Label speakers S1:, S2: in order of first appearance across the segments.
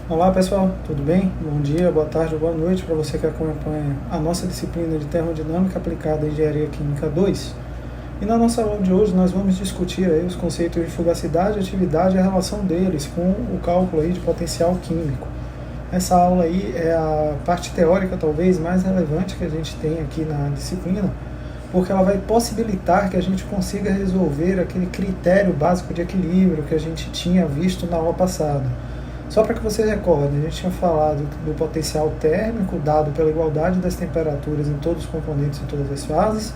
S1: Olá pessoal, tudo bem? Bom dia, boa tarde, boa noite para você que acompanha a nossa disciplina de Termodinâmica aplicada à Engenharia Química 2. E na nossa aula de hoje nós vamos discutir aí os conceitos de fugacidade, atividade e a relação deles com o cálculo aí de potencial químico. Essa aula aí é a parte teórica talvez mais relevante que a gente tem aqui na disciplina, porque ela vai possibilitar que a gente consiga resolver aquele critério básico de equilíbrio que a gente tinha visto na aula passada. Só para que você recorde, a gente tinha falado do potencial térmico dado pela igualdade das temperaturas em todos os componentes em todas as fases,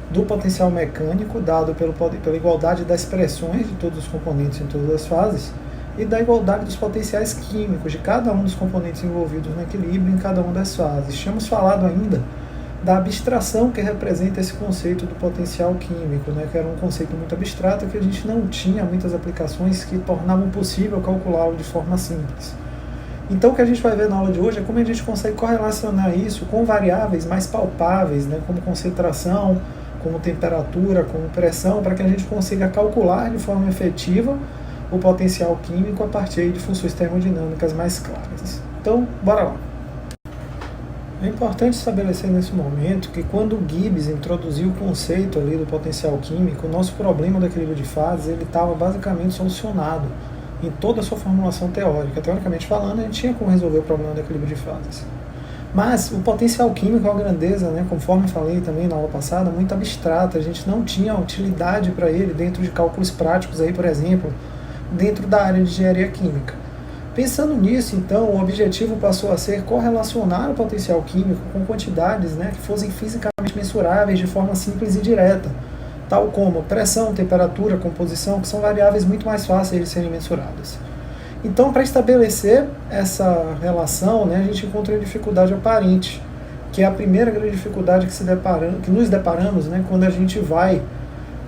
S1: do potencial mecânico dado pela igualdade das pressões de todos os componentes em todas as fases, e da igualdade dos potenciais químicos de cada um dos componentes envolvidos no equilíbrio em cada uma das fases. Tínhamos falado ainda da abstração que representa esse conceito do potencial químico, que era um conceito muito abstrato que a gente não tinha muitas aplicações que tornavam possível calculá-lo de forma simples. Então o que a gente vai ver na aula de hoje é como a gente consegue correlacionar isso com variáveis mais palpáveis, como concentração, como temperatura, como pressão, para que a gente consiga calcular de forma efetiva o potencial químico a partir de funções termodinâmicas mais claras. Então, bora lá! É importante estabelecer nesse momento que quando o Gibbs introduziu o conceito ali do potencial químico, o nosso problema do equilíbrio de fases ele estava basicamente solucionado em toda a sua formulação teórica. Teoricamente falando, a gente tinha como resolver o problema do equilíbrio de fases. Mas o potencial químico é uma grandeza, conforme falei também na aula passada, muito abstrata. A gente não tinha utilidade para ele dentro de cálculos práticos, aí, por exemplo, dentro da área de engenharia química. Pensando nisso, então, o objetivo passou a ser correlacionar o potencial químico com quantidades que fossem fisicamente mensuráveis de forma simples e direta, tal como pressão, temperatura, composição, que são variáveis muito mais fáceis de serem mensuradas. Então, para estabelecer essa relação, a gente encontra uma dificuldade aparente, que é a primeira grande dificuldade que nos deparamos quando a gente vai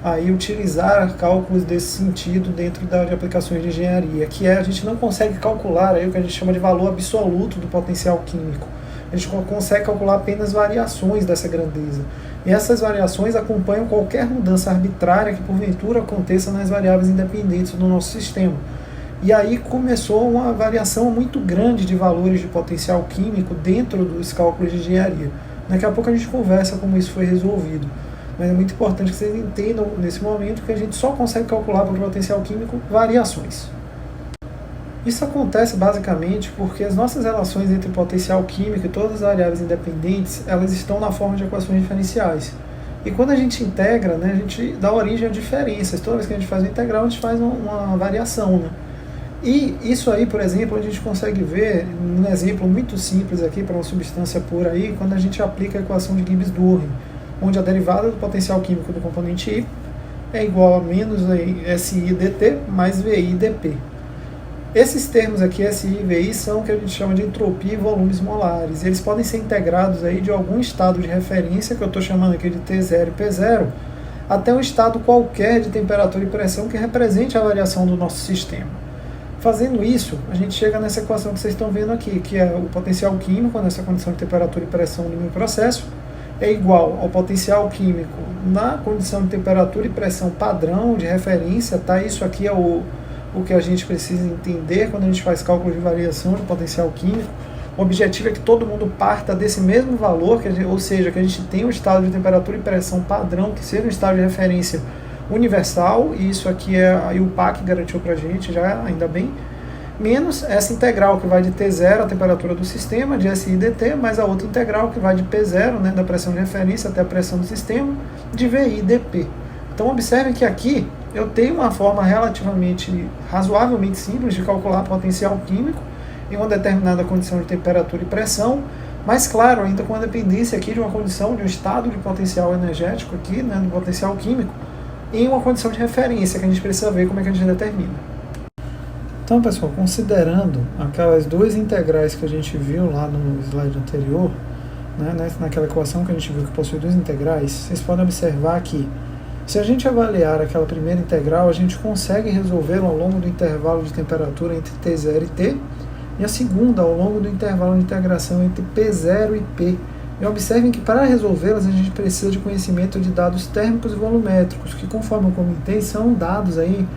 S1: aí utilizar cálculos desse sentido dentro de aplicações de engenharia, que a gente não consegue calcular aí o que a gente chama de valor absoluto do potencial químico. A gente consegue calcular apenas variações dessa grandeza. E essas variações acompanham qualquer mudança arbitrária que porventura aconteça nas variáveis independentes do nosso sistema. E aí começou uma variação muito grande de valores de potencial químico dentro dos cálculos de engenharia. Daqui a pouco a gente conversa como isso foi resolvido. Mas é muito importante que vocês entendam nesse momento que a gente só consegue calcular para o potencial químico variações. Isso acontece basicamente porque as nossas relações entre potencial químico e todas as variáveis independentes, elas estão na forma de equações diferenciais. E quando a gente integra, a gente dá origem a diferenças. Toda vez que a gente faz uma integral, a gente faz uma variação. E isso aí, por exemplo, a gente consegue ver um exemplo muito simples aqui para uma substância pura aí, quando a gente aplica a equação de Gibbs-Duhem, onde a derivada do potencial químico do componente I é igual a menos SI dt mais VI dP. Esses termos aqui, SI e VI, são o que a gente chama de entropia e volumes molares. Eles podem ser integrados aí de algum estado de referência, que eu estou chamando aqui de T0 e P0, até um estado qualquer de temperatura e pressão que represente a variação do nosso sistema. Fazendo isso, a gente chega nessa equação que vocês estão vendo aqui, que é o potencial químico nessa condição de temperatura e pressão do meu processo, é igual ao potencial químico na condição de temperatura e pressão padrão de referência, tá? Isso aqui é o que a gente precisa entender quando a gente faz cálculo de variação do potencial químico. O objetivo é que todo mundo parta desse mesmo valor, ou seja, que a gente tenha um estado de temperatura e pressão padrão, que seja um estado de referência universal, e isso aqui é a IUPAC garantiu pra gente, já ainda bem, menos essa integral que vai de T0, a temperatura do sistema, de SI dt, mais a outra integral que vai de P0, da pressão de referência até a pressão do sistema, de VI dP. Então observem que aqui eu tenho uma forma razoavelmente simples de calcular potencial químico em uma determinada condição de temperatura e pressão, mas claro, ainda com a dependência aqui de uma condição, de um estado de potencial energético aqui, do potencial químico, em uma condição de referência que a gente precisa ver como é que a gente determina. Então, pessoal, considerando aquelas duas integrais que a gente viu lá no slide anterior, naquela equação que a gente viu que possui duas integrais, vocês podem observar que se a gente avaliar aquela primeira integral, a gente consegue resolvê-la ao longo do intervalo de temperatura entre T0 e T, e a segunda ao longo do intervalo de integração entre P0 e P. E observem que para resolvê-las a gente precisa de conhecimento de dados térmicos e volumétricos, que conforme eu comentei, são dados aí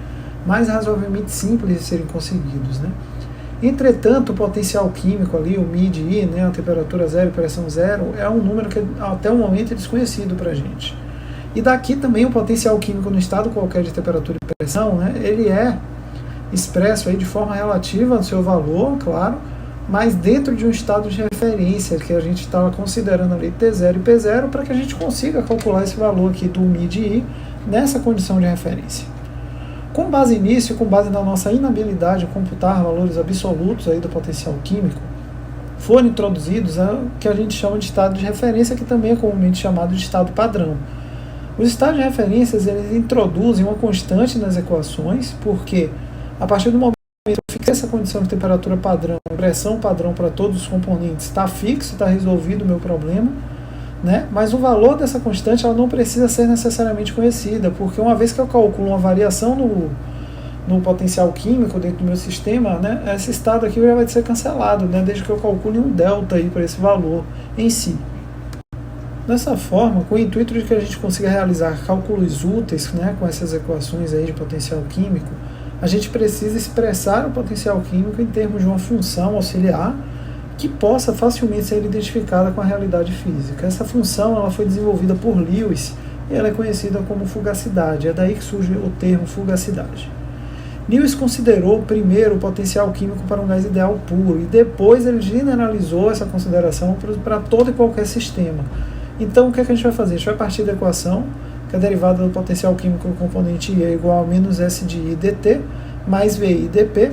S1: mais razoavelmente simples de serem conseguidos. Entretanto, o potencial químico ali, o MIDI, né, a temperatura zero e pressão zero, é um número que até o momento é desconhecido para a gente. E daqui também o potencial químico no estado qualquer de temperatura e pressão, né, ele é expresso aí de forma relativa ao seu valor, claro, mas dentro de um estado de referência que a gente estava considerando ali T0 e P0 para que a gente consiga calcular esse valor aqui do MIDI nessa condição de referência. Com base nisso e com base na nossa inabilidade de computar valores absolutos aí do potencial químico, foram introduzidos o que a gente chama de estado de referência, que também é comumente chamado de estado padrão. Os estados de referências, eles introduzem uma constante nas equações, porque a partir do momento que eu fixei essa condição de temperatura padrão, pressão padrão para todos os componentes, está fixo, está resolvido o meu problema, né? Mas o valor dessa constante ela não precisa ser necessariamente conhecida, porque uma vez que eu calculo uma variação no potencial químico dentro do meu sistema, né, esse estado aqui já vai ser cancelado, né, desde que eu calcule um delta para esse valor em si. Dessa forma, com o intuito de que a gente consiga realizar cálculos úteis, né, com essas equações aí de potencial químico, a gente precisa expressar o potencial químico em termos de uma função auxiliar que possa facilmente ser identificada com a realidade física. Essa função ela foi desenvolvida por Lewis e ela é conhecida como fugacidade. É daí que surge o termo fugacidade. Lewis considerou primeiro o potencial químico para um gás ideal puro e depois ele generalizou essa consideração para todo e qualquer sistema. Então, o que a gente vai fazer? A gente vai partir da equação, que é a derivada do potencial químico do componente I é igual a menos S de I dt, mais VI dP.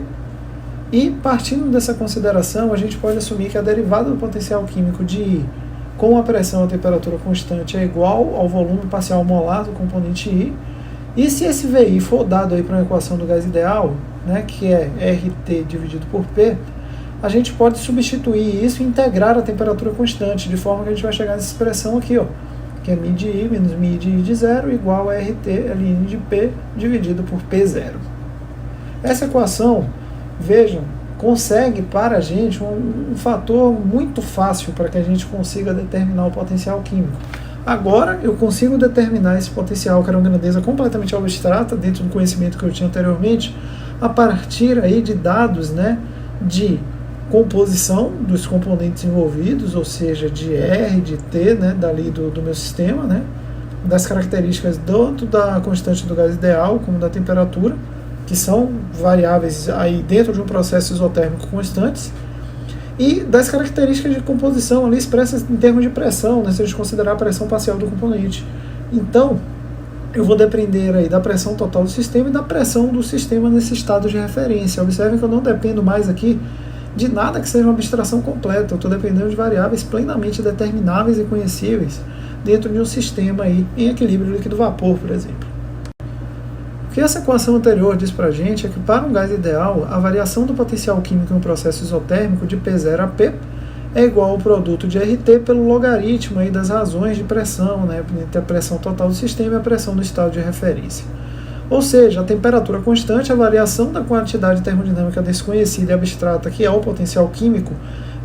S1: E, partindo dessa consideração, a gente pode assumir que a derivada do potencial químico de I com a pressão e a temperatura constante é igual ao volume parcial molar do componente I. E se esse VI for dado para uma equação do gás ideal, né, que é RT dividido por P, a gente pode substituir isso e integrar a temperatura constante, de forma que a gente vai chegar nessa expressão aqui, ó, que é μ de I menos μ de I de zero igual a RT ln de P dividido por P0. Essa equação, vejam, consegue para a gente um fator muito fácil para que a gente consiga determinar o potencial químico. Agora eu consigo determinar esse potencial, que era uma grandeza completamente abstrata dentro do conhecimento que eu tinha anteriormente, a partir aí de dados, né, de composição dos componentes envolvidos, ou seja, de R, de T, né, dali do meu sistema, né, das características tanto da constante do gás ideal como da temperatura, que são variáveis aí dentro de um processo isotérmico constantes, e das características de composição ali expressas em termos de pressão, né, se a gente considerar a pressão parcial do componente. Então, eu vou depender aí da pressão total do sistema e da pressão do sistema nesse estado de referência. Observem que eu não dependo mais aqui de nada que seja uma abstração completa, eu estou dependendo de variáveis plenamente determináveis e conhecíveis dentro de um sistema aí em equilíbrio líquido-vapor, por exemplo. O que essa equação anterior diz para a gente é que para um gás ideal, a variação do potencial químico em um processo isotérmico de P0 a P é igual ao produto de RT pelo logaritmo aí das razões de pressão, né, entre a pressão total do sistema e a pressão do estado de referência. Ou seja, a temperatura constante, a variação da quantidade termodinâmica desconhecida e abstrata, que é o potencial químico,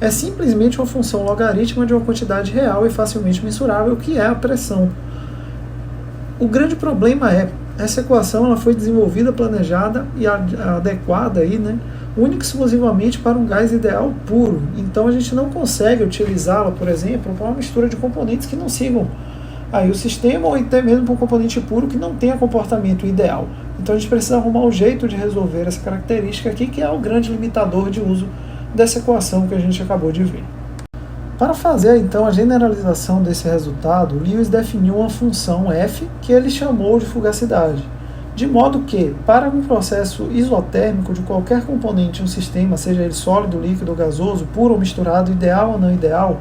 S1: é simplesmente uma função logarítmica de uma quantidade real e facilmente mensurável, que é a pressão. O grande problema é, essa equação ela foi desenvolvida, planejada e adequada aí, né, única e exclusivamente para um gás ideal puro. Então a gente não consegue utilizá-la, por exemplo, para uma mistura de componentes que não sigam aí o sistema, ou até mesmo para um componente puro que não tenha comportamento ideal. Então a gente precisa arrumar um jeito de resolver essa característica aqui, que é o grande limitador de uso dessa equação que a gente acabou de ver. Para fazer então a generalização desse resultado, Lewis definiu uma função f que ele chamou de fugacidade, de modo que, para um processo isotérmico de qualquer componente em um sistema, seja ele sólido, líquido ou gasoso, puro ou misturado, ideal ou não ideal,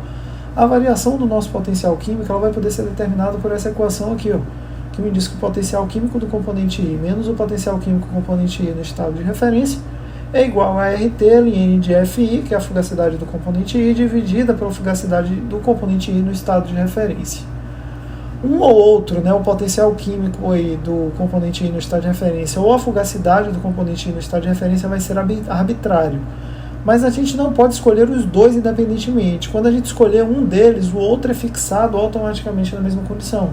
S1: a variação do nosso potencial químico ela vai poder ser determinada por essa equação aqui, ó, que me diz que o potencial químico do componente I menos o potencial químico do componente I no estado de referência é igual a RT ln de Fi, que é a fugacidade do componente I, dividida pela fugacidade do componente I no estado de referência. Um ou outro, né, o potencial químico aí do componente I no estado de referência ou a fugacidade do componente I no estado de referência vai ser arbitrário. Mas a gente não pode escolher os dois independentemente. Quando a gente escolher um deles, o outro é fixado automaticamente na mesma condição.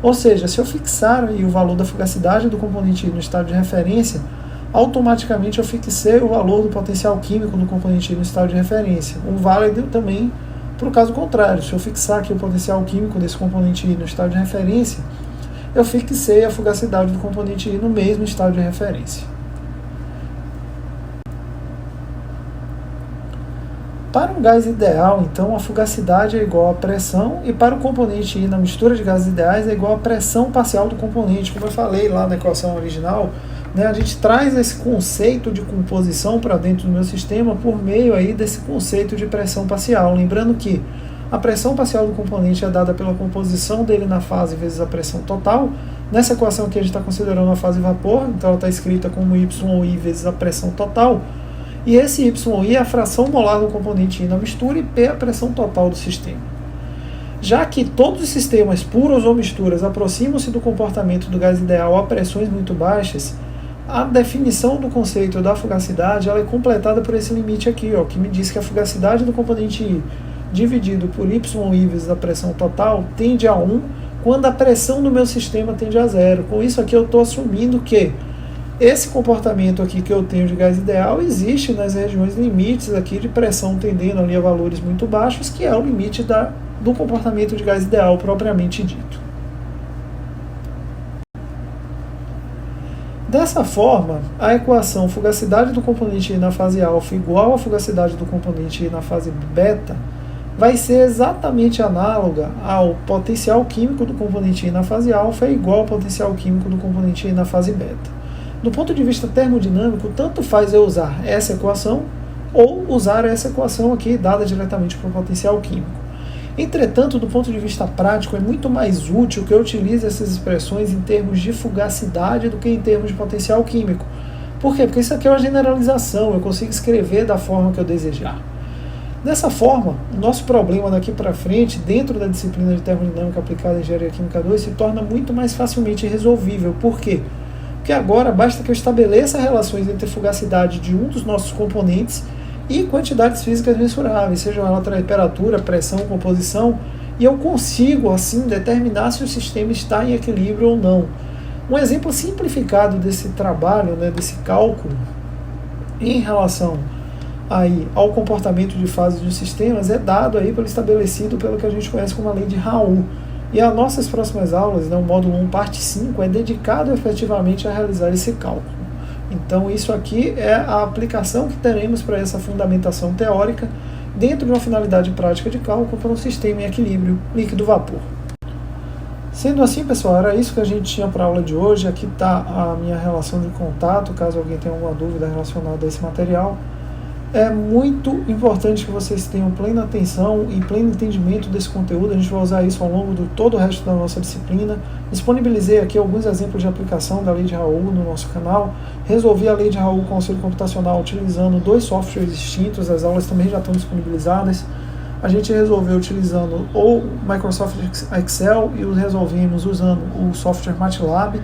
S1: Ou seja, se eu fixar aí o valor da fugacidade do componente I no estado de referência, automaticamente eu fixei o valor do potencial químico do componente I no estado de referência. Um válido também para o caso contrário. Se eu fixar aqui o potencial químico desse componente I no estado de referência, eu fixei a fugacidade do componente I no mesmo estado de referência. Para um gás ideal, então, a fugacidade é igual à pressão, e para o componente I na mistura de gases ideais é igual à pressão parcial do componente. Como eu falei lá na equação original, né, a gente traz esse conceito de composição para dentro do meu sistema por meio aí desse conceito de pressão parcial. Lembrando que a pressão parcial do componente é dada pela composição dele na fase vezes a pressão total. Nessa equação aqui a gente está considerando a fase vapor, então ela está escrita como YI vezes a pressão total. E esse YI é a fração molar do componente I na mistura e P é a pressão total do sistema. Já que todos os sistemas puros ou misturas aproximam-se do comportamento do gás ideal a pressões muito baixas, a definição do conceito da fugacidade ela é completada por esse limite aqui, ó, que me diz que a fugacidade do componente I dividido por YI vezes a pressão total tende a 1 quando a pressão do meu sistema tende a 0. Com isso aqui eu estou assumindo que esse comportamento aqui que eu tenho de gás ideal existe nas regiões limites aqui de pressão tendendo ali a valores muito baixos, que é o limite do comportamento de gás ideal propriamente dito. Dessa forma, a equação fugacidade do componente I na fase alfa igual à fugacidade do componente I na fase beta vai ser exatamente análoga ao potencial químico do componente I na fase alfa é igual ao potencial químico do componente I na fase beta. Do ponto de vista termodinâmico, tanto faz eu usar essa equação ou usar essa equação aqui dada diretamente para o potencial químico. Entretanto, do ponto de vista prático, é muito mais útil que eu utilize essas expressões em termos de fugacidade do que em termos de potencial químico. Por quê? Porque isso aqui é uma generalização, eu consigo escrever da forma que eu desejar. Dessa forma, o nosso problema daqui para frente, dentro da disciplina de termodinâmica aplicada em engenharia química 2, se torna muito mais facilmente resolvível. Por quê? Porque agora basta que eu estabeleça relações entre fugacidade de um dos nossos componentes e quantidades físicas mensuráveis, seja ela temperatura, pressão, composição, e eu consigo, assim, determinar se o sistema está em equilíbrio ou não. Um exemplo simplificado desse trabalho, né, desse cálculo, em relação aí ao comportamento de fases dos sistemas, é dado aí pelo estabelecido pelo que a gente conhece como a lei de Raoult. E as nossas próximas aulas, né, o módulo 1, parte 5, é dedicado efetivamente a realizar esse cálculo. Então isso aqui é a aplicação que teremos para essa fundamentação teórica dentro de uma finalidade prática de cálculo para um sistema em equilíbrio líquido-vapor. Sendo assim, pessoal, era isso que a gente tinha para a aula de hoje. Aqui está a minha relação de contato, caso alguém tenha alguma dúvida relacionada a esse material. É muito importante que vocês tenham plena atenção e pleno entendimento desse conteúdo. A gente vai usar isso ao longo de todo o resto da nossa disciplina. Disponibilizei aqui alguns exemplos de aplicação da lei de Raoult no nosso canal. Resolvi a lei de Raoult com auxílio computacional utilizando 2 softwares distintos. As aulas também já estão disponibilizadas. A gente resolveu utilizando o Microsoft Excel e os resolvemos usando o software MATLAB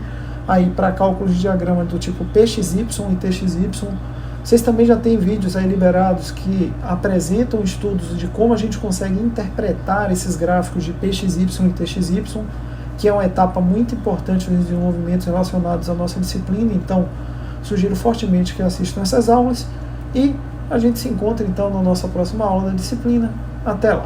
S1: aí para cálculos de diagrama do tipo PXY e TXY. Vocês também já têm vídeos aí liberados que apresentam estudos de como a gente consegue interpretar esses gráficos de PXY e TXY, que é uma etapa muito importante nos desenvolvimentos relacionados à nossa disciplina. Então, sugiro fortemente que assistam essas aulas e a gente se encontra então na nossa próxima aula da disciplina. Até lá!